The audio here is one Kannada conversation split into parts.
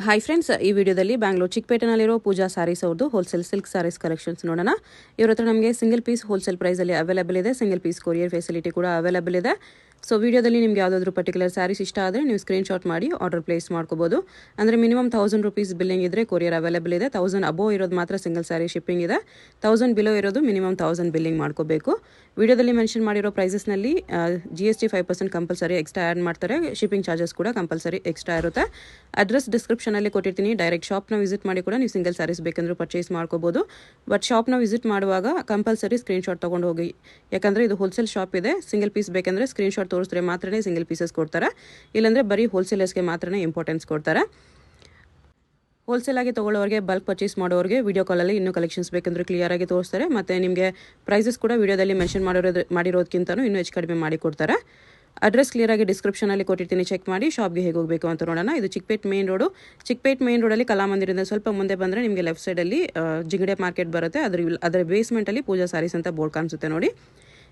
ಹಾಯ್ ಫ್ರೆಂಡ್ಸ್, ಈ ವಿಡಿಯೋದಲ್ಲಿ ಬ್ಯಾಂಗ್ಳೂರ್ ಚಿಕ್ಕಪೇಟೆನಲ್ಲಿರೋ ಪೂಜಾ ಸ್ಯಾರೀಸ್ ಅವ್ರದ್ದು ಹೋಲ್ಸೇಲ್ ಸಿಲ್ಕ್ ಸ್ಯಾರೀಸ್ ಕಲೆಕ್ಷನ್ಸ್ ನೋಡೋಣ. ಇವ್ರ ಹತ್ರ ನಮಗೆ ಸಿಂಗಲ್ ಪೀಸ್ ಹೋಲ್ಸೇಲ್ ಪ್ರೈಸಲ್ಲಿ ಅವೈಲೇಬಲ್ ಇದೆ. ಸಿಂಗಲ್ ಪೀಸ್ ಕೊರಿಯರ್ ಫೆಸಿಲಿಟಿ ಕೂಡ ಅವೈಲೇಬಲ್ ಇದೆ. ಸೊ ವಿಡಿಯೋದಲ್ಲಿ ನಿಮ್ಗೆ ಯಾವುದಾದ್ರೂ ಪರ್ಟಿಕ್ಯುಲರ್ ಸ್ಯಾರೀಸ್ ಇಷ್ಟ ಆದರೆ ನೀವು ಸ್ಕ್ರೀನ್ಶಾಟ್ ಮಾಡಿ ಆರ್ಡರ್ ಪ್ಲೇಸ್ ಮಾಡ್ಕೋಬೋದು. ಅಂದರೆ ಮಿನಿಮಮ್ 1000 ರೂಪೀಸ್ ಬಿಲ್ಲಿಂಗ್ ಇದ್ದರೆ ಕೊರಿಯರ್ ಅವೈಲೇಬಲ್ ಇದೆ. 1000 ಅಬೋವ್ ಇರೋದು ಮಾತ್ರ ಸಿಂಗಲ್ ಸ್ಯಾರಿ ಶಿಪ್ಪಿಂಗ್ ಇದೆ. 1000 ಬಿಲೋ ಇರೋದು ಮಿನಿಮಮ್ 1000 ಬಿಲ್ಲಿಂಗ್ ಮಾಡ್ಕೋಬೇಕು. ವಿಡಿಯೋದಲ್ಲಿ ಮೆನ್ಷನ್ ಮಾಡಿರೋ ಪ್ರೈಸಸ್ನಲ್ಲಿ GST 5% ಕಂಪಲ್ಸರಿ ಎಕ್ಸ್ಟ್ರಾ ಆ್ಯಡ್ ಮಾಡ್ತಾರೆ. ಶಿಪ್ಪಿಂಗ್ ಚಾರ್ಜಸ್ ಕೂಡ ಕಂಪಲ್ಸರಿ ಎಕ್ಸ್ಟ್ರಾ ಇರುತ್ತೆ. ಅಡ್ರೆಸ್ ಡಿಸ್ಕ್ರಿಪ್ಷನಲ್ಲಿ ಕೊಟ್ಟಿರ್ತೀನಿ. ಡೈರೆಕ್ಟ್ ಶಾಪ್ನ ವಿಸಿಟ್ ಮಾಡಿ ಕೂಡ ನೀವು ಸಿಂಗಲ್ ಸ್ಯಾರೀಸ್ ಬೇಕಂದ್ರೂ ಪರ್ಚೇಸ್ ಮಾಡ್ಕೋಬೋದು. ಬಟ್ ಶಾಪ್ನ ವಿಸಿಟ್ ಮಾಡುವಾಗ ಕಂಪಲ್ಸರಿ ಸ್ಕ್ರೀನ್ಶಾಟ್ ತೊಗೊಂಡು ಹೋಗಿ, ಯಾಕಂದರೆ ಇದು ಹೋಲ್ಸೇಲ್ ಶಾಪ್ ಇದೆ. ಸಿಂಗಲ್ ಪೀಸ್ ಬೇಕಂದರೆ ಸ್ಕ್ರೀನ್ಶಾಟ್ ತೋರಿಸಿದ್ರೆ ಮಾತ್ರನೇ ಸಿಂಗಲ್ ಪೀಸಸ್ ಕೊಡ್ತಾರೆ. ಇಲ್ಲಾಂದರೆ ಬರೀ ಹೋಲ್ಸೇಲರ್ಸ್ಗೆ ಮಾತ್ರನೇ ಇಂಪಾರ್ಟೆನ್ಸ್ ಕೊಡ್ತಾರೆ. ಹೋಲ್ಸೇಲ್ ಆಗಿ ತೊಗೊಳ್ಳೋರಿಗೆ, ಬಲ್ಕ್ ಪರ್ಚೇಸ್ ಮಾಡೋರಿಗೆ ವಿಡಿಯೋ ಕಾಲಲ್ಲಿ ಇನ್ನೂ ಕಲೆಕ್ಷನ್ಸ್ ಬೇಕಂದ್ರೆ ಕ್ಲಿಯರ್ ಆಗಿ ತೋರಿಸ್ತಾರೆ. ಮತ್ತು ನಿಮಗೆ ಪ್ರೈಸಸ್ ಕೂಡ ವಿಡಿಯೋದಲ್ಲಿ ಮೆನ್ಷನ್ ಮಾಡಿರೋದಕ್ಕಿಂತಲೂ ಇನ್ನೂ ಹೆಚ್ಚು ಕಡಿಮೆ ಮಾಡಿ ಕೊಡ್ತಾರೆ. ಅಡ್ರೆಸ್ ಕ್ಲಿಯರ್ ಆಗಿ ಡಿಸ್ಕ್ರಿಪ್ಷನಲ್ಲಿ ಕೊಟ್ಟಿರ್ತೀನಿ, ಚೆಕ್ ಮಾಡಿ. ಶಾಪ್ಗೆ ಹೇಗೆ ಹೋಗಬೇಕು ಅಂತ ನೋಡೋಣ. ಇದು Chickpet main road. Chickpet main ರೋಡಲ್ಲಿ ಕಲಾಮಂದಿರದಿಂದ ಸ್ವಲ್ಪ ಮುಂದೆ ಬಂದರೆ ನಿಮಗೆ ಲೆಫ್ಟ್ ಸೈಡಲ್ಲಿ ಜಿಂಗಡೆ ಮಾರ್ಕೆಟ್ ಬರುತ್ತೆ. ಅದರ ಬೇಸ್ಮೆಂಟಲ್ಲಿ ಪೂಜಾ ಸ್ಯಾರೀಸ್ ಅಂತ ಬೋರ್ಡ್ ಕಾಣಿಸುತ್ತೆ ನೋಡಿ.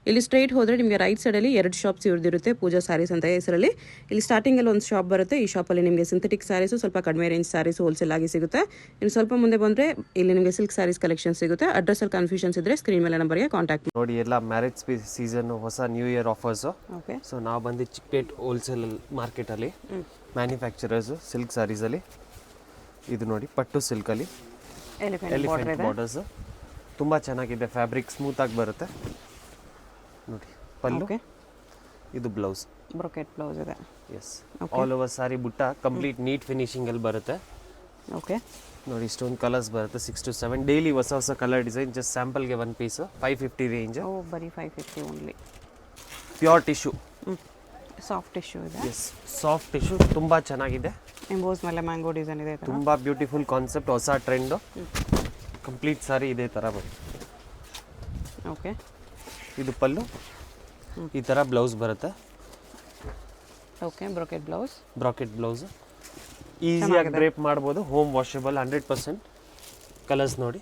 ಇಲ್ಲಿ ಸ್ಟ್ರೈಟ್ ಹೋದರೆ ನಿಮಗೆ ರೈಟ್ ಸೈಡಲ್ಲಿ 2 ಶಾಪ್ಸ್ ಇವ್ರದಿರುತ್ತೆ, ಪೂಜಾ ಸ್ಯಾರೀಸ್ ಅಂತ ಹೆಸರಲ್ಲಿ. ಇಲ್ಲಿ ಸ್ಟಾರ್ಟಿಂಗಲ್ಲಿ ಒಂದು ಶಾಪ್ ಬರುತ್ತೆ. ಈ ಶಾಪಲ್ಲಿ ನಿಮಗೆ ಸಿಂಥೆಟಿಕ್ ಸ್ಯಾರೀಸು, ಸ್ವಲ್ಪ ಕಡಿಮೆ ರೇಂಜ್ ಸ್ಯಾರೀಸು ಹೋಲ್ಸೇಲ್ ಆಗಿ ಸಿಗುತ್ತೆ. ಇನ್ನು ಸ್ವಲ್ಪ ಮುಂದೆ ಬಂದರೆ ಇಲ್ಲಿ ನಿಮಗೆ ಸಿಲ್ಕ್ ಸ್ಯಾರೀಸ್ ಕಲೆಕ್ಷನ್ ಸಿಗುತ್ತೆ. ಅಡ್ರೆಸ್ಸಲ್ಲಿ ಕನ್ಫ್ಯೂಷನ್ಸ್ ಇದ್ದರೆ ಸ್ಕ್ರೀನ್ ಮೇಲೆ ನಂಬರ್ಗೆ ಕಾಂಟ್ಯಾಕ್ಟ್ ನೋಡಿ. ಎಲ್ಲ ಮ್ಯಾರೇಜ್ ಸೀಸನ್, ಹೊಸ new year offers. Okay. So ನಾವು ಬಂದು ಚಿಕ್ಕಪೇಟ್ ಹೋಲ್ಸೇಲ್ ಮಾರ್ಕೆಟಲ್ಲಿ ಮ್ಯಾನುಫ್ಯಾಕ್ಚರರ್ಸು ಸಿಲ್ಕ್ ಸ್ಯಾರೀಸಲ್ಲಿ. ಇದು ನೋಡಿ, ಪಟ್ಟು ಸಿಲ್ಕಲ್ಲಿ ಎಲಿಫೆಂಟ್ ಬಾರ್ಡರ್ಸು ತುಂಬ ಚೆನ್ನಾಗಿದೆ. ಫ್ಯಾಬ್ರಿಕ್ ಸ್ಮೂತಾಗಿ ಬರುತ್ತೆ ನೋಡಿ. ಪಲ್ಲು, ಇದು ಬ್ಲೌಸ್, ಬ್ರೊಕೆಟ್ ಬ್ಲೌಸ್ ಇದೆ. ಎಸ್, ಆಲ್ ಓವರ್ ಸಾರಿ ಬುಟ್ಟ ಕಂಪ್ಲೀಟ್ ನೀಟ್ ಫಿನಿಶಿಂಗಲ್ಲಿ ಬರುತ್ತೆ. ಓಕೆ ನೋಡಿ, ಇಷ್ಟೊಂದು ಕಲರ್ಸ್ ಬರುತ್ತೆ, 6 to 7 ಡೈಲಿ ಹೊಸ ಹೊಸ ಕಲರ್ ಡಿಸೈನ್. ಜಸ್ಟ್ ಸ್ಯಾಂಪಲ್ಗೆ 1 ಪೀಸು 550 ರೇಂಜ್. ಬರೀ 550 only. Pure tissue, soft tissue ಇದೆ. ಎಸ್, ಸಾಫ್ಟ್ ಟಿಶ್ಯೂ ತುಂಬ ಚೆನ್ನಾಗಿದೆ. ಎಂಬೋಸ್ ಮೇಲೆ ಮ್ಯಾಂಗೋ ಡಿಸೈನ್ ಇದೆ. ತುಂಬ ಬ್ಯೂಟಿಫುಲ್ ಕಾನ್ಸೆಪ್ಟ್, ಹೊಸ ಟ್ರೆಂಡು. ಕಂಪ್ಲೀಟ್ ಸಾರಿ ಇದೇ ಥರ ಬರುತ್ತೆ. ಓಕೆ. ಇದು ಪಲ್ಲು, ಈ ಥರ ಬ್ಲೌಸ್ ಬರುತ್ತೆ. ಓಕೆ, ಬ್ರಾಕೆಟ್ ಬ್ಲೌಸ್ ಈಸಿಯಾಗಿ ಡ್ರೇಪ್ ಮಾಡ್ಬೋದು. ಹೋಮ್ ವಾಷಬಲ್, 100% ಕಲರ್ಸ್ ನೋಡಿ.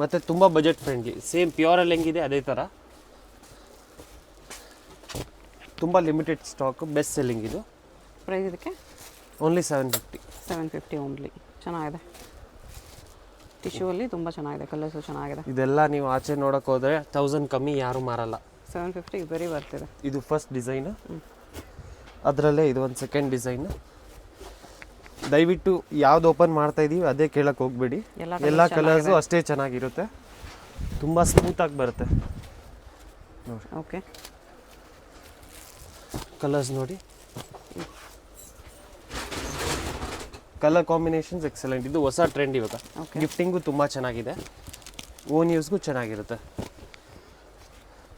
ಮತ್ತು ತುಂಬ ಬಜೆಟ್ ಫ್ರೆಂಡ್ಲಿ. ಸೇಮ್ ಪ್ಯೂರಲ್ಲಿ ಹೆಂಗಿದೆ ಅದೇ ಥರ. ತುಂಬ ಲಿಮಿಟೆಡ್ ಸ್ಟಾಕ್, ಬೆಸ್ಟ್ ಸೆಲ್ಲಿಂಗ್ ಇದು. ಪ್ರೈಸ್ ಇದಕ್ಕೆ ಓನ್ಲಿ 750 ಓನ್ಲಿ. ಚೆನ್ನಾಗಿದೆ. ಟಿಶ್ಯೂ ಅಲ್ಲಿ ತುಂಬ ಚೆನ್ನಾಗಿದೆ, ಕಲರ್ಸು ಚೆನ್ನಾಗಿದೆ. ಇದೆಲ್ಲ ನೀವು ಆಚೆ ನೋಡೋಕೆ ಹೋದರೆ 1000 ಕಮ್ಮಿ ಯಾರೂ ಮಾರಲ್ಲ. 750 ಬರೀ ಬರ್ತಿದೆ. ಇದು ಫಸ್ಟ್ ಡಿಸೈನ್, ಅದರಲ್ಲೇ ಇದು ಒಂದು ಸೆಕೆಂಡ್ ಡಿಸೈನ್. ದಯವಿಟ್ಟು ಯಾವ್ದು ಓಪನ್ ಮಾಡ್ತಾ ಇದೀವಿ ಅದೇ ಕೇಳಕ್ಕೆ ಹೋಗ್ಬೇಡಿ. ಎಲ್ಲ ಕಲರ್ಸು ಅಷ್ಟೇ ಚೆನ್ನಾಗಿರುತ್ತೆ, ತುಂಬ ಸ್ಮೂತಾಗಿ ಬರುತ್ತೆ ನೋಡಿ. ಓಕೆ, ಕಲರ್ಸ್ ನೋಡಿ. Colour combinations excellent. ಇದು ಹೊಸ ಟ್ರೆಂಡ್ ಇವಾಗ. ಗಿಫ್ಟಿಂಗು ತುಂಬ ಚೆನ್ನಾಗಿದೆ, ಓನ್ ಯೂಸ್ಗೂ ಚೆನ್ನಾಗಿರುತ್ತೆ.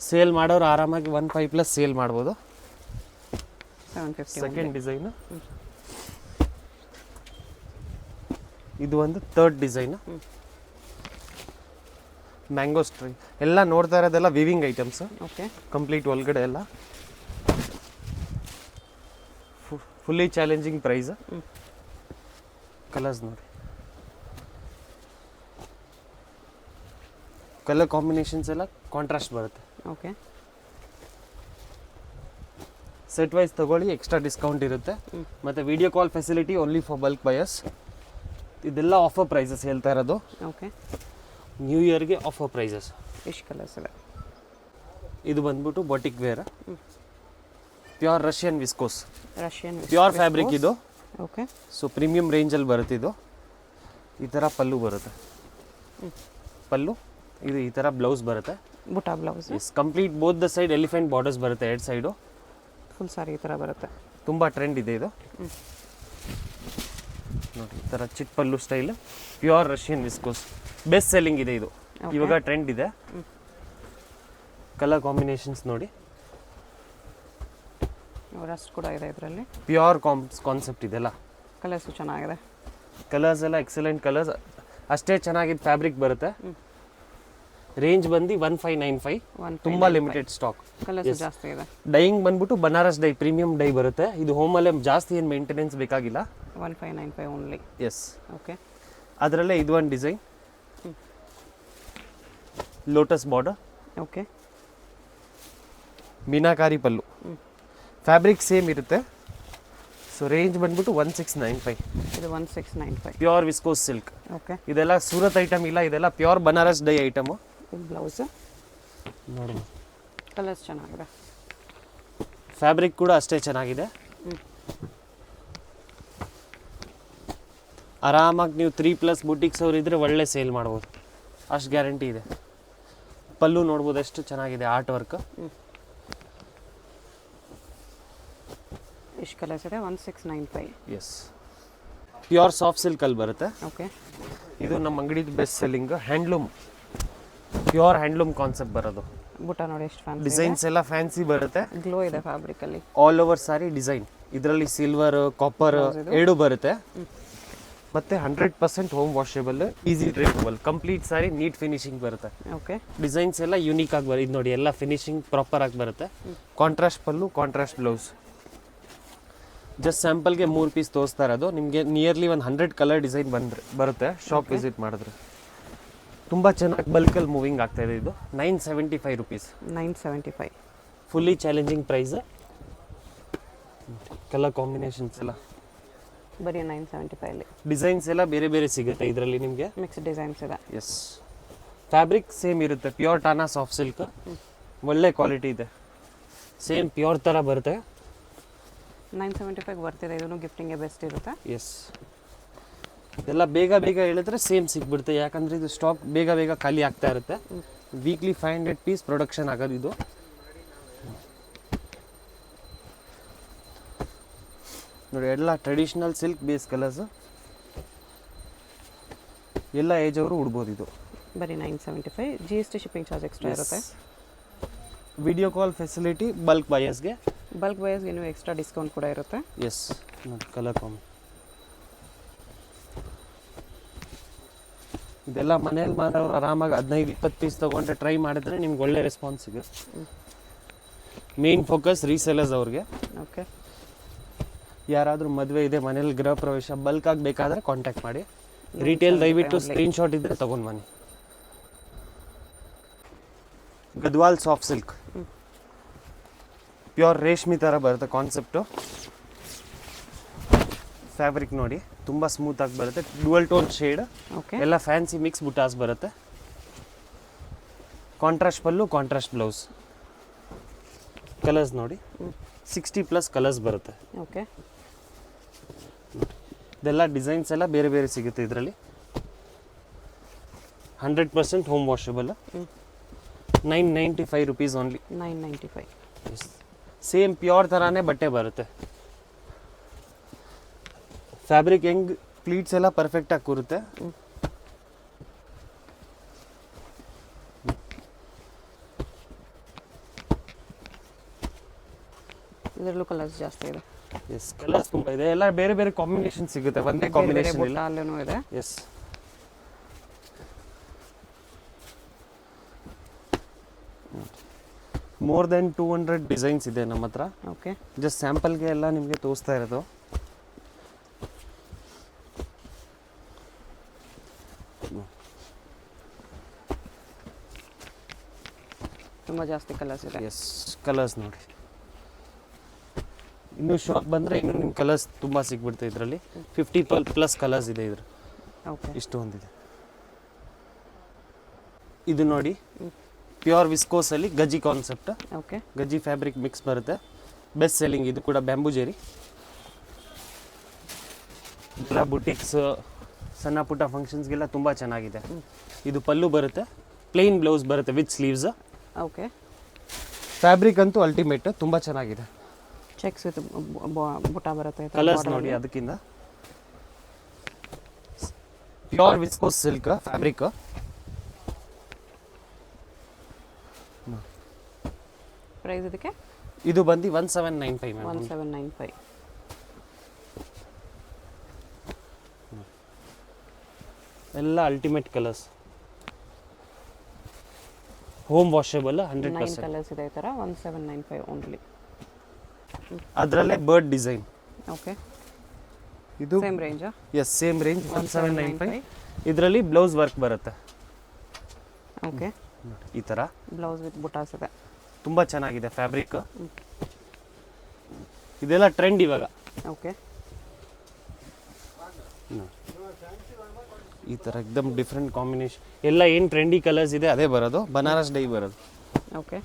ಸೇಲ್ ಮಾಡೋರು ಆರಾಮಾಗಿ 1.5+ ಸೇಲ್ ಮಾಡ್ಬೋದು. 750. ಸೆಕೆಂಡ್ ಡಿಸೈನು, ಇದು ಒಂದು ಥರ್ಡ್ ಡಿಸೈನು. ಮ್ಯಾಂಗೋ ಸ್ಟ್ರೈ ಎಲ್ಲ ನೋಡ್ತಾ ಇರೋದೆಲ್ಲ ವಿವಿಂಗ್ ಐಟಮ್ಸ್. ಓಕೆ, ಕಂಪ್ಲೀಟ್ ಒಳಗಡೆ ಎಲ್ಲ ಫುಲ್ಲಿ ಚಾಲೆಂಜಿಂಗ್ ಪ್ರೈಸ್. ಕಲರ್ಸ್ ನೋಡಿ, ಕಲರ್ ಕಾಂಬಿನೇಷನ್ಸ್ ಎಲ್ಲ ಕಾಂಟ್ರಾಸ್ಟ್ ಬರುತ್ತೆ. ಓಕೆ, ಸೆಟ್ ವೈಸ್ ತಗೊಳ್ಳಿ, ಎಕ್ಸ್ಟ್ರಾ ಡಿಸ್ಕೌಂಟ್ ಇರುತ್ತೆ. ಮತ್ತು video call facility only for bulk buyers. ಇದೆಲ್ಲ ಆಫರ್ ಪ್ರೈಸಸ್ ಹೇಳ್ತಾ ಇರೋದು. ಓಕೆ, ನ್ಯೂ ಇಯರ್ಗೆ ಆಫರ್ ಪ್ರೈಸಸ್. ಎಷ್ಟು ಕಲರ್ಸ್ ಇದೆ? ಇದು ಬಂದ್ಬಿಟ್ಟು batik wear, pure Russian viscose, Russian pure fabric ಇದು. ಓಕೆ, ಸೊ ಪ್ರೀಮಿಯಂ ರೇಂಜಲ್ಲಿ ಬರುತ್ತೆ ಇದು. ಈ ಥರ ಪಲ್ಲು ಬರುತ್ತೆ, ಪಲ್ಲು ಇದು ಈ ಥರ ಬ್ಲೌಸ್ ಬರುತ್ತೆ. ಬುಟಾ blouse. Yes, complete both the side elephant borders ಬರುತ್ತೆ, 2 ಸೈಡು. ಫುಲ್ ಸಾರಿ ಈ ಥರ ಬರುತ್ತೆ. ತುಂಬ ಟ್ರೆಂಡ್ ಇದೆ ಇದು ನೋಡಿ. ಈ ಥರ ಚಿಟ್ ಪಲ್ಲು style, pure Russian viscose, best selling ಇದೆ ಇದು. ಇವಾಗ ಟ್ರೆಂಡ್ ಇದೆ. ಕಲರ್ ಕಾಂಬಿನೇಷನ್ಸ್ ನೋಡಿ, ರಸ್ಟ್ ಕೂಡ ಇದೆ ಇದರಲ್ಲಿ. ಪ್ಯೂರ್ ಕಾನ್ಸೆಪ್ಟ್ ಇದೆಲ್ಲ. ಕಲರ್ಸು ಚೆನ್ನಾಗಿದೆ. ಕಲರ್ಸ್ ಎಲ್ಲ ಎಕ್ಸಲೆಂಟ್ ಕಲರ್ಸ್, ಅಷ್ಟೇ ಚೆನ್ನಾಗಿದ್ದು ಫ್ಯಾಬ್ರಿಕ್ ಬರುತ್ತೆ. ರೇಂಜ್ ಬಂದು 1595, ತುಂಬ ಲಿಮಿಟೆಡ್ ಸ್ಟಾಕ್. ಕಲರ್ಸ್ ಜಾಸ್ತಿ ಇದೆ. ಡೈಯಿಂಗ್ ಬಂದ್ಬಿಟ್ಟು ಬನಾರಸ್ ಡೈ, ಪ್ರೀಮಿಯಂ ಡೈ ಬರುತ್ತೆ. ಇದು ಹೋಮಲ್ಲೇ ಜಾಸ್ತಿ ಏನು ಮೇಂಟೆನೆನ್ಸ್ ಬೇಕಾಗಿಲ್ಲ. 1595 ಓನ್ಲಿ. ಎಸ್. ಓಕೆ, ಅದರಲ್ಲೇ ಇದು ಒಂದು ಡಿಸೈನ್, ಲೋಟಸ್ ಬಾರ್ಡರ್. ಓಕೆ, ಮೀನಾಕಾರಿ ಪಲ್ಲು, ಫ್ಯಾಬ್ರಿಕ್ ಸೇಮ್ ಇರುತ್ತೆ. ಸೊ ರೇಂಜ್ ಬಂದ್ಬಿಟ್ಟು 1695. ಇದು 1695. Pure viscose silk. ಓಕೆ. ಇದೆಲ್ಲ ಸೂರತ್ ಐಟಮ್ ಇಲ್ಲ, ಇದೆಲ್ಲ pure Banaras dye item. Blouse ನೋಡಿ, ಕಲರ್ಸ್ ಚೆನ್ನಾಗಿದೆ. ಫ್ಯಾಬ್ರಿಕ್ ಕೂಡ ಅಷ್ಟೇ ಚೆನ್ನಾಗಿದೆ. ಆರಾಮಾಗಿ ನೀವು 3+ ಬುಟಿಕ್ಸ್ ಅವ್ರು ಇದ್ರೆ ಒಳ್ಳೆ ಸೇಲ್ ಮಾಡ್ಬೋದು, ಅಷ್ಟು ಗ್ಯಾರಂಟಿ ಇದೆ. ಪಲ್ಲು ನೋಡ್ಬೋದು ಎಷ್ಟು ಚೆನ್ನಾಗಿದೆ, ಆರ್ಟ್ ವರ್ಕ್. ಎಷ್ಟು ಕಲರ್ಸ್ ಇದೆ? 1695. ಎಸ್, ಪ್ಯೂರ್ ಸಾಫ್ಟ್ ಸಿಲ್ಕಲ್ಲಿ ಬರುತ್ತೆ. ಓಕೆ. ಇದು ನಮ್ಮ ಅಂಗಡಿದು best selling. Handloom, pure handloom concept ಬರೋದು. ಬುಟ್ಟ ನೋಡಿ ಎಷ್ಟು ಫ್ಯಾನ್ಸಿ. ಡಿಸೈನ್ಸ್ ಎಲ್ಲ ಫ್ಯಾನ್ಸಿ ಬರುತ್ತೆ. ಗ್ಲೋ ಇದೆ ಫ್ಯಾಬ್ರಿಕ್ ಅಲ್ಲಿ. All over sari design. ಇದರಲ್ಲಿ ಸಿಲ್ವರ್, ಕಾಪರ್ ಎರಡು ಬರುತ್ತೆ. ಮತ್ತೆ 100% home washable, easy dryable, complete sari neat finishing ಬರುತ್ತೆ. ಓಕೆ. ಡಿಸೈನ್ಸ್ ಎಲ್ಲ ಯೂನಿಕ್ ಆಗಿ ಬರುತ್ತೆ. ಇದು ನೋಡಿ, ಎಲ್ಲ ಫಿನಿಶಿಂಗ್ ಪ್ರಾಪರ್ ಆಗಿ ಬರುತ್ತೆ. ಕಾಂಟ್ರಾಸ್ಟ್ ಪಲ್ಲು, ಕಾಂಟ್ರಾಸ್ಟ್ ಬ್ಲೌಸ್. ಜಸ್ಟ್ ಸ್ಯಾಂಪಲ್ಗೆ 3 ಪೀಸ್ ತೋರಿಸ್ತಾ ಇರೋದು. ನಿಮಗೆ ನಿಯರ್ಲಿ ಒಂದು 100 ಕಲರ್ ಡಿಸೈನ್ ಬರುತ್ತೆ ಶಾಪ್ ವಿಸಿಟ್ ಮಾಡಿದ್ರೆ. ತುಂಬ ಚೆನ್ನಾಗಿ ಬಲ್ಕಲ್ಲಿ ಮೂವಿಂಗ್ ಆಗ್ತಾ ಇದೆ. ಇದು 975 rupees. 975. Fully challenging price. Colour combinations ಎಲ್ಲ ಬರೀ 975 ಅಲ್ಲಿ. ಡಿಸೈನ್ಸ್ ಎಲ್ಲ ಬೇರೆ ಬೇರೆ ಸಿಗುತ್ತೆ ಇದರಲ್ಲಿ ನಿಮಗೆ. ಮಿಕ್ಸ್ ಡಿಸೈನ್ಸ್ ಇದೆ. ಎಸ್, ಫ್ಯಾಬ್ರಿಕ್ ಸೇಮ್ ಇರುತ್ತೆ. ಪ್ಯೂರ್ ಟಾನಾ ಸಾಫ್ಟ್ ಸಿಲ್ಕ್, ಒಳ್ಳೆ ಕ್ವಾಲಿಟಿ ಇದೆ. ಸೇಮ್ ಪ್ಯೂರ್ ಥರ ಬರುತ್ತೆ. 975 ಬರ್ತಿದೆ. ಇದನ್ನು ಗಿಫ್ಟಿಂಗ್ಗೆ ಬೆಸ್ಟ್ ಇರುತ್ತೆ. ಎಸ್, ಎಲ್ಲ ಬೇಗ ಬೇಗ ಹೇಳಿದ್ರೆ ಸೇಮ್ ಸಿಕ್ಬಿಡುತ್ತೆ, ಯಾಕಂದರೆ ಇದು ಸ್ಟಾಕ್ ಬೇಗ ಬೇಗ ಖಾಲಿ ಆಗ್ತಾ ಇರುತ್ತೆ. ವೀಕ್ಲಿ 500 ಪೀಸ್ ಪ್ರೊಡಕ್ಷನ್ ಆಗೋದು ಇದು. ನೋಡಿ, ಎಲ್ಲ ಟ್ರೆಡಿಷ್ನಲ್ ಸಿಲ್ಕ್ ಬೇಸ್ ಕಲರ್ಸ್, ಎಲ್ಲ ಏಜ್ ಅವರು ಉಡ್ಬೋದು. ಇದು ಬರೀ 975. GST ಶಿಪ್ಪಿಂಗ್ ಚಾರ್ಜ್ ಎಕ್ಸ್ಟ್ರಾ ಇರುತ್ತೆ. ವಿಡಿಯೋ ಕಾಲ್ ಫೆಸಿಲಿಟಿ ಬಲ್ಕ್ ಬಯರ್ಸ್ಗೆ. ಬಲ್ಕ್ ಬಯರ್ಸ್ಗೆ ಇನ್ನೂ ಎಕ್ಸ್ಟ್ರಾ ಡಿಸ್ಕೌಂಟ್ ಕೂಡ ಇರುತ್ತೆ. ಎಸ್, ನೋಡಿ ಕಲರ್ ಕಾಂಬ್. ಇದೆಲ್ಲ ಮನೇಲಿ ಮಾರೋರು ಆರಾಮಾಗಿ 15-20 ಪೀಸ್ ತೊಗೊಂಡ್ರೆ ಟ್ರೈ ಮಾಡಿದ್ರೆ ನಿಮ್ಗೆ ಒಳ್ಳೆ ರೆಸ್ಪಾನ್ಸ್ ಸಿಗುತ್ತೆ. ಮೇನ್ ಫೋಕಸ್ ರೀಸೇಲರ್ಸ್ ಅವ್ರಿಗೆ. ಓಕೆ. ಯಾರಾದರೂ ಮದುವೆ ಇದೆ, ಮನೇಲಿ ಗೃಹ ಪ್ರವೇಶ, ಬಲ್ಕ್ ಆಗಿ ಬೇಕಾದರೆ ಕಾಂಟ್ಯಾಕ್ಟ್ ಮಾಡಿ. ರಿಟೇಲ್ ದಯವಿಟ್ಟು ಸ್ಕ್ರೀನ್ಶಾಟ್ ಇದ್ದರೆ ತೊಗೊಂಡು ಬನ್ನಿ. ಗದ್ವಾಲ್ ಸಾಫ್ಟ್ ಸಿಲ್ಕ್, ಪ್ಯೂರ್ ರೇಷ್ಮೆ ಥರ ಬರುತ್ತೆ ಕಾನ್ಸೆಪ್ಟು. ಫ್ಯಾಬ್ರಿಕ್ ನೋಡಿ, ತುಂಬ ಸ್ಮೂತಾಗಿ ಬರುತ್ತೆ. ಡುವಲ್ ಟೋನ್ ಶೇಡ್, ಎಲ್ಲ ಫ್ಯಾನ್ಸಿ ಮಿಕ್ಸ್ ಬುಟಾಸ್ ಬರುತ್ತೆ. ಕಾಂಟ್ರಾಸ್ಟ್ ಪಲ್ಲು, ಕಾಂಟ್ರಾಸ್ಟ್ ಬ್ಲೌಸ್. ಕಲರ್ಸ್ ನೋಡಿ, 60+ ಕಲರ್ಸ್ ಬರುತ್ತೆ. ಓಕೆ. ಇದೆಲ್ಲ ಡಿಸೈನ್ಸ್ ಎಲ್ಲ ಬೇರೆ ಬೇರೆ ಸಿಗುತ್ತೆ ಇದರಲ್ಲಿ. 100% home washable. 995 rupees only. 995. Same pure ಥರಾನೇ ಬಟ್ಟೆ ಬರುತ್ತೆ. ಫ್ಯಾಬ್ರಿಕ್ ಹೆಂಗ್ ಪ್ಲೀಟ್ಸ್ ಎಲ್ಲ ಪರ್ಫೆಕ್ಟಾಗಿ ಕೂರುತ್ತೆ. ಇದರಲ್ಲೂ ಕಲರ್ಸ್ ಜಾಸ್ತಿ ಇದೆ. ಎಸ್, ಕಲರ್ಸ್ ತುಂಬ ಇದೆ. ಎಲ್ಲ ಬೇರೆ ಬೇರೆ ಕಾಂಬಿನೇಷನ್ ಸಿಗುತ್ತೆ, ಒಂದೇ ಕಾಂಬಿನೇಷನ್ ಇಲ್ಲ. ಅಲ್ಲೂ ಇದೆ. ಎಸ್, ಮೋರ್ ದೆನ್ 200 ಡಿಸೈನ್ಸ್ ಇದೆ ನಮ್ಮ ಹತ್ರ. ಓಕೆ. ಜಸ್ಟ್ ಸ್ಯಾಂಪಲ್ಗೆ ಎಲ್ಲ ನಿಮಗೆ ತೋರಿಸ್ತಾ ಇರೋದು. ತುಂಬ ಜಾಸ್ತಿ ಕಲರ್ಸ್ ಇದೆ. ಎಸ್, ಕಲರ್ಸ್ ನೋಡಿ. ಇನ್ನು ಶಾಪ್ ಬಂದರೆ ಇನ್ನು ನಿಮ್ಮ ಕಲರ್ಸ್ ತುಂಬ ಸಿಗ್ಬಿಡುತ್ತೆ ಇದರಲ್ಲಿ. 50+ ಕಲರ್ಸ್ ಇದೆ ಇದ್ರ. ಓಕೆ. ಇಷ್ಟು ಒಂದಿದೆ. ಇದು ನೋಡಿ, ಪ್ಯೂರ್ ವಿಸ್ಕೋಸಲ್ಲಿ ಗಜ್ಜಿ ಕಾನ್ಸೆಪ್ಟ್. ಓಕೆ. ಗಜ್ಜಿ ಫ್ಯಾಬ್ರಿಕ್ ಮಿಕ್ಸ್ ಬರುತ್ತೆ. Best selling. ಇದು ಕೂಡ ಬ್ಯಾಂಬೂ ಜೆರಿ. ಎಲ್ಲ ಬುಟಿಕ್ಸ್, ಸಣ್ಣ ಪುಟ್ಟ ಫಂಕ್ಷನ್ಸ್ಗೆಲ್ಲ ತುಂಬ ಚೆನ್ನಾಗಿದೆ. ಇದು ಪಲ್ಲು ಬರುತ್ತೆ, ಪ್ಲೇನ್ ಬ್ಲೌಸ್ ಬರುತ್ತೆ ವಿತ್ ಸ್ಲೀವ್ಸ್. ಓಕೆ. ಫ್ಯಾಬ್ರಿಕ್ ಅಂತೂ ಅಲ್ಟಿಮೇಟ್, ತುಂಬ ಚೆನ್ನಾಗಿದೆ. ಚೆಕ್ಸ್ ವಿತ್ ಬುಟ್ಟ ಬರುತ್ತೆ. ಕಲರ್ಸ್ ನೋಡಿ, ಅದಕ್ಕಿಂತ pure viscose silk fabric. Price ಇದಕ್ಕೆ ಇದು ಬಂದು 1795. 1795. ಎಲ್ಲ ultimate colours, home washable. 100% colours ಇದೆ ಈ ಥರ. 1795 ಓನ್ಲಿ. ಅದರಲ್ಲೇ ಬರ್ಡ್ ಡಿಸೈನ್. ಓಕೆ. ಇದು ಸೇಮ್ ರೇಂಜಾ? Yes, same range 1795. ಇದರಲ್ಲಿ ಬ್ಲೌಸ್ ವರ್ಕ್ ಬರುತ್ತೆ. ಓಕೆ. ಈ ಥರ ಬ್ಲೌಸ್ ವಿತ್ ಬುಟಾಸ್ ಇದೆ. ತುಂಬ ಚೆನ್ನಾಗಿದೆ ಫ್ಯಾಬ್ರಿಕ್. ಇದೆಲ್ಲ ಟ್ರೆಂಡ್ ಇವಾಗ. ಓಕೆ. ಈ ಥರ ಎಕ್ದಮ್ ಡಿಫ್ರೆಂಟ್ ಕಾಂಬಿನೇಷನ್ ಎಲ್ಲ ಏನು ಟ್ರೆಂಡಿ ಕಲರ್ಸ್ ಇದೆ ಅದೇ ಬರೋದು, ಬನಾರಸ್ ಡೈ ಬರೋದು. ಓಕೆ,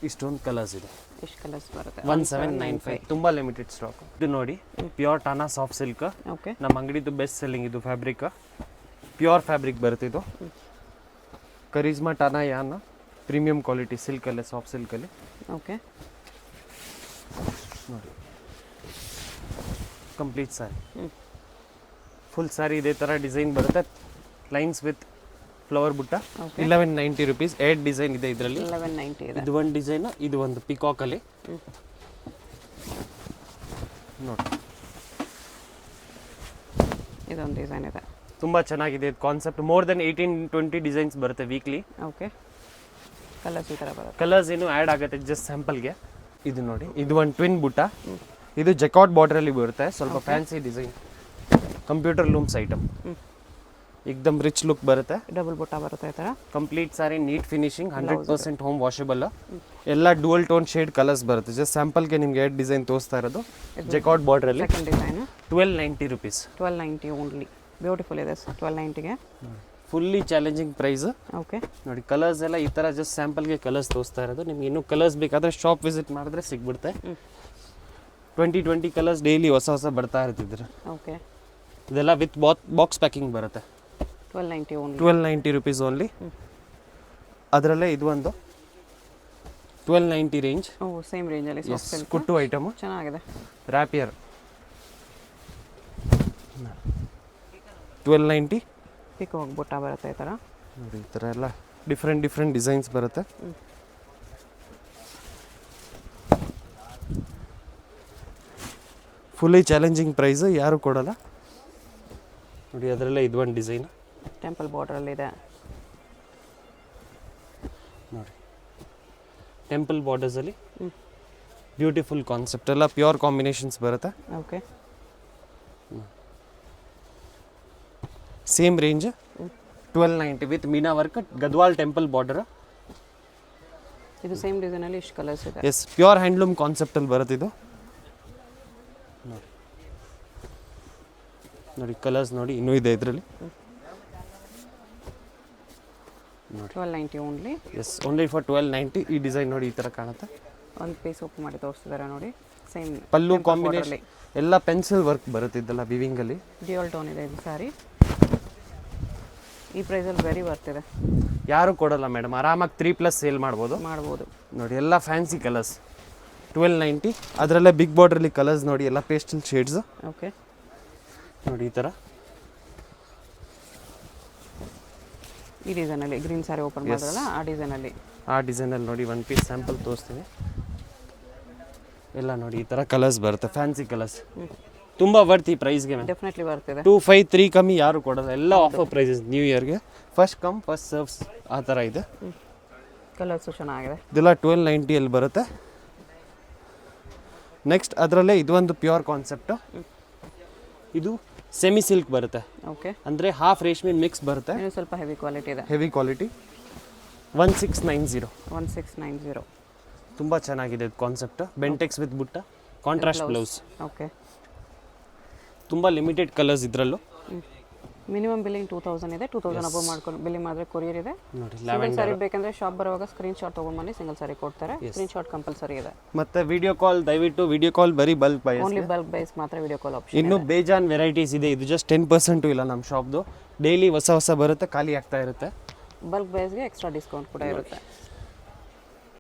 ಇಷ್ಟೊಂದು ಕಲರ್ಸ್ ಇದೆ. ಎಷ್ಟು ಕಲರ್ಸ್ ಬರುತ್ತೆ? 1795, ತುಂಬ ಲಿಮಿಟೆಡ್ ಸ್ಟಾಕ್. ಇದು ನೋಡಿ pure Thane soft silk, okay, ನಮ್ಮ ಅಂಗಡಿದು ಬೆಸ್ಟ್ ಸೆಲ್ಲಿಂಗ್ ಇದು ಫ್ಯಾಬ್ರಿಕ್. ಪ್ಯೂರ್ ಫ್ಯಾಬ್ರಿಕ್ ಬರುತ್ತೆ ಇದು. ಕರಿಜ್ಮಾ ಟಾನಾ ಯಾನ್ ಪ್ರೀಮಿಯಂ ಕ್ವಾಲಿಟಿ ಸಿಲ್ಕಲ್ಲೇ, ಸಾಫ್ಟ್ ಸಿಲ್ಕಲ್ಲಿ. ಓಕೆ, ನೋಡಿ ಕಂಪ್ಲೀಟ್ ಸ್ಯಾರಿ, ಫುಲ್ ಸ್ಯಾರಿ ಇದೇ ಥರ ಡಿಸೈನ್ ಬರುತ್ತೆ. ಲೈನ್ಸ್ ವಿತ್ ಫ್ಲವರ್ ಬುಟ್ಟ. 1190 rupees. 8 ಡಿಸೈನ್ ಇದೆ ಇದರಲ್ಲಿ. 1190 ಇದೆ. ಇದು ಒಂದು ಡಿಸೈನ್, ಇದು ಒಂದು ಪಿಕಾಕ್ ಅಲ್ಲಿ ನೋಡಿ, ಇದೊಂದು ಡಿಸೈನ್ ಇದೆ, ತುಂಬಾ ಚೆನ್ನಾಗಿದೆ ಇದು ಕಾನ್ಸೆಪ್ಟ್. ಮೋರ್ ದೆನ್ 18-20 ಡಿಸೈನ್ಸ್ ಬರುತ್ತೆ ವೀಕ್ಲಿ. ಓಕೆ, ಕಲರ್ಸ್ ಈ ಥರ ಬರುತ್ತೆ. ಕಲರ್ಸ್ ಏನು ಆ್ಯಡ್ ಆಗುತ್ತೆ ಜಸ್ಟ್ ಸ್ಯಾಂಪಲ್ಗೆ. ಇದು ನೋಡಿ, ಇದು ಒಂದು ಟ್ವಿನ್ ಬುಟ್ಟ. ಇದು ಜಕಾಟ್ ಬಾರ್ಡರ್ ಅಲ್ಲಿ ಬರುತ್ತೆ, ಸ್ವಲ್ಪ fancy design, computer looms item, ಏಕ್ದಮ್ ರಿಚ್ ಲುಕ್ ಬರುತ್ತೆ. ಡಬಲ್ ಬುಟ್ಟ ಬರುತ್ತೆ ಈ ಥರ. Complete sari neat finishing, 100% home washable. ಎಲ್ಲ ಡುವಲ್ ಟೋನ್ ಶೇಡ್ ಕಲರ್ಸ್ ಬರುತ್ತೆ. ಜಸ್ಟ್ ಸ್ಯಾಂಪಲ್ಗೆ ನಿಮ್ಗೆ 8 ಡಿಸೈನ್ ತೋರಿಸ್ತಾ ಇರೋದು. ಜಕಾಟ್ ಬಾರ್ಡರ್ ಅಲ್ಲಿ second design 1290 rupees. 1290 only. Beautiful ಇದೆ 1290ಗೆ. Fully challenging price. ಓಕೆ, ನೋಡಿ ಕಲರ್ಸ್ ಎಲ್ಲ ಈ ಥರ ಜಸ್ಟ್ ಸ್ಯಾಂಪಲ್ಗೆ ಕಲರ್ಸ್ ತೋರಿಸ್ತಾ ಇರೋದು. ನಿಮ್ಗೆ ಇನ್ನೂ ಕಲರ್ಸ್ ಬೇಕಾದರೆ ಶಾಪ್ ವಿಸಿಟ್ ಮಾಡಿದ್ರೆ ಸಿಗ್ಬಿಡುತ್ತೆ. 20 ಕಲರ್ಸ್ ಡೈಲಿ ಹೊಸ ಹೊಸ ಬರ್ತಾ ಇರ್ತಿದ್ರೆ. ಓಕೆ, ಇದೆಲ್ಲ ವಿತ್ ಬಾಕ್ಸ್ ಪ್ಯಾಕಿಂಗ್ ಬರುತ್ತೆ. 1290 ಓನ್ಲಿ. 1290 rupees only. ಅದರಲ್ಲೇ ಇದು ಒಂದು 1290 ರೇಂಜ್. ಓ, ಸೇಮ್ ರೇಂಜಲ್ಲಿ ಸಾಫ್ಟ್ ಸಿಲ್ಕ್ ಕುಟ್ಟು ಐಟಮು, ಚೆನ್ನಾಗಿದೆ. ರ್ಯಾಪಿಯರ್ 1290. ಪಿಕಾಕ್ ಬುಟ್ಟ ಬರುತ್ತೆ ಈ ಥರ. ನೋಡಿ ಈ ಥರ ಎಲ್ಲ ಡಿಫ್ರೆಂಟ್ ಡಿಸೈನ್ಸ್ ಬರುತ್ತೆ. ಫುಲ್ಲಿ ಚಾಲೆಂಜಿಂಗ್ ಪ್ರೈಸ್, ಯಾರು ಕೊಡಲ್ಲ. ನೋಡಿ ಅದರಲ್ಲೇ ಇದು ಒಂದು ಡಿಸೈನ್, ಟೆಂಪಲ್ ಬಾರ್ಡ್ರಲ್ಲಿ ಇದೆ ನೋಡಿ. ಟೆಂಪಲ್ ಬಾರ್ಡರ್ಸಲ್ಲಿ ಬ್ಯೂಟಿಫುಲ್ ಕಾನ್ಸೆಪ್ಟ್, ಎಲ್ಲ ಪ್ಯೂರ್ ಕಾಂಬಿನೇಷನ್ಸ್ ಬರುತ್ತೆ. Okay, same range 1290 with Meena work, Gadwal temple border. ಇದು ಸೇಮ್ ಡಿಸೈನಲ್ಲಿ ಇಷ್ಟು ಕಲರ್ಸ್ ಇದೆ. ಎಸ್, ಪ್ಯೂರ್ ಹ್ಯಾಂಡ್ಲೂಮ್ ಕಾನ್ಸೆಪ್ಟಲ್ಲಿ ಬರುತ್ತೆ ಇದು. ನೋಡಿ ಕಲರ್ಸ್ ನೋಡಿ ಇನ್ನೂ ಇದೆ ಇದರಲ್ಲಿ. 1290 ಓನ್ಲಿ. S, only for 1290. ಈ ಡಿಸೈನ್ ನೋಡಿ ಈ ಥರ ಕಾಣುತ್ತೆ. ಒಂದು ಪೀಸ್ ಓಪನ್ ಮಾಡಿ ತೋರಿಸ್ತಿದ್ದಾರೆ ನೋಡಿ. ಸೇಮ್ ಪಲ್ಲು ಕಾಂಬಿನೇಷನ್ ಎಲ್ಲ ಪೆನ್ಸಿಲ್ ವರ್ಕ್ ಬರುತ್ತೆ ಇದೆಲ್ಲ ವಿವಿಂಗಲ್ಲಿ. ಡ್ಯೂಯಲ್ ಟೋನ್ ಇದೆ ಇದು ಸ್ಯಾರಿ. ಈ ಪ್ರೈಸಲ್ಲಿ ವೆರಿ ಬರ್ತಿದೆ, ಯಾರು ಕೊಡಲ್ಲ ಮೇಡಮ್. ಆರಾಮಾಗಿ 3+ ಸೇಲ್ ಮಾಡ್ಬೋದು. ನೋಡಿ ಎಲ್ಲ ಫ್ಯಾನ್ಸಿ ಕಲರ್ಸ್ 1290. ಅದರಲ್ಲೇ ಬಿಗ್ ಬಾರ್ಡ್ರಲ್ಲಿ ಕಲರ್ಸ್ ನೋಡಿ, ಎಲ್ಲ ಪೇಸ್ಟಲ್ ಶೇಡ್ಸ್. ಓಕೆ, ನೋಡಿ ಈ ಥರ ಈ ಡಿಸೈನಲ್ಲಿ ಗ್ರೀನ್ ಸ್ಯಾರಿ ಓಪನ್ ಮಾಡಿದ್ರಲ್ಲ ಆ ಡಿಸೈನಲ್ಲಿ ನೋಡಿ ಒಂದು ಪೀಸ್ ಸ್ಯಾಂಪಲ್ ತೋರಿಸ್ತೀನಿ. ಎಲ್ಲ ನೋಡಿ ಈ ಥರ ಕಲರ್ಸ್ ಬರುತ್ತೆ, ಫ್ಯಾನ್ಸಿ ಕಲರ್ಸ್. ತುಂಬ ವರ್ತ್ ಈ ಪ್ರೈಸ್ಗೆ. ಡೆಫಿನೆಟ್ಲಿ ಬರ್ತಿದೆ. 253 ಕಮ್ಮಿ ಯಾರು ಕೊಡೋಲ್ಲ. ಎಲ್ಲ ಆಫರ್ ಪ್ರೈಸಸ್ ನ್ಯೂ ಇಯರ್ಗೆ. ಫಸ್ಟ್ ಕಮ್ ಫಸ್ಟ್ ಸರ್ವ್ಸ್ ಆ ಥರ ಇದೆ. ಕಲರ್ಸು ಚೆನ್ನಾಗಿದೆ. ಇದೆಲ್ಲ 1290 ಬರುತ್ತೆ. ನೆಕ್ಸ್ಟ್ ಅದರಲ್ಲೇ ಇದು ಒಂದು ಪ್ಯೂರ್ ಕಾನ್ಸೆಪ್ಟು. ಇದು ಸೆಮಿ ಸಿಲ್ಕ್ ಬರುತ್ತೆ. ಓಕೆ, ಅಂದರೆ ಹಾಫ್ ರೇಷ್ಮೆ ಮಿಕ್ಸ್ ಬರುತ್ತೆ. ಇದು ಸ್ವಲ್ಪ ಹೆವಿ ಕ್ವಾಲಿಟಿ ಇದೆ. Heavy quality 1690. 1690. ತುಂಬ ಚೆನ್ನಾಗಿದೆ ಇದು ಕಾನ್ಸೆಪ್ಟ್. ಬೆಂಟೆಕ್ಸ್ ವಿತ್ ಬುಟ್ಟ, ಕಾಂಟ್ರಾಸ್ಟ್ ಬ್ಲೌಸ್. ಓಕೆ, ತುಂಬ ಲಿಮಿಟೆಡ್ ಕಲರ್ಸ್ ಇದರಲ್ಲೂ. ಮಿನಿಮಮ್ ಬಿಲ್ಲಿಂಗ್ 2000 ಇದೆ. 2000 ಅಬೋ ಮಾಡ್ಕೊಂಡು ಬಿಲ್ಲಿಂಗ್ ಮಾಡಿದ್ರೆ ಕೊರಿಯರ್ ಇದೆ. ನೋಡಿ ಸಿಂಗಲ್ ಸಾರಿ ಬೇಕಂದ್ರೆ ಶಾಪ್ ಬರುವಾಗ ಸ್ಕ್ರೀನ್ ಶಾಟ್ ತೊಗೊಂಡ್ಬನ್ನಿ, ಸಿಂಗಲ್ ಸಾರಿ ಕೊಡ್ತಾರೆ. ಸ್ಕ್ರೀನ್ ಶಾಟ್ ಕಂಪಲ್ಸರಿ ಇದೆ. ಮತ್ತೆ ವಿಡಿಯೋ ಕಾಲ್, ದಯವಿಟ್ಟು ವಿಡಿಯೋ ಕಾಲ್ ಬರೀ bulk by. Only bulk byes ಮಾತ್ರ ವಿಡಿಯೋ ಕಾಲ್ ಆಪ್ಷನ್. ಇನ್ನು ಬೇಜಾನ್ ವೆರೈಟೀಸ್ ಇದೆ. ಇದು ಜಸ್ಟ್ 10% ಇಲ್ಲ ನಮ್ಮ ಶಾಪ್ದು. ಡೈಲಿ ಹೊಸ ಬರುತ್ತೆ, ಖಾಲಿ ಆಗ್ತಾ ಇರುತ್ತೆ. ಬಲ್ಕ್ ಬೈಸ್ಗೆ ಎಕ್ಸ್ಟ್ರಾ ಡಿಸ್ಕೌಂಟ್ ಕೂಡ ಇರುತ್ತೆ.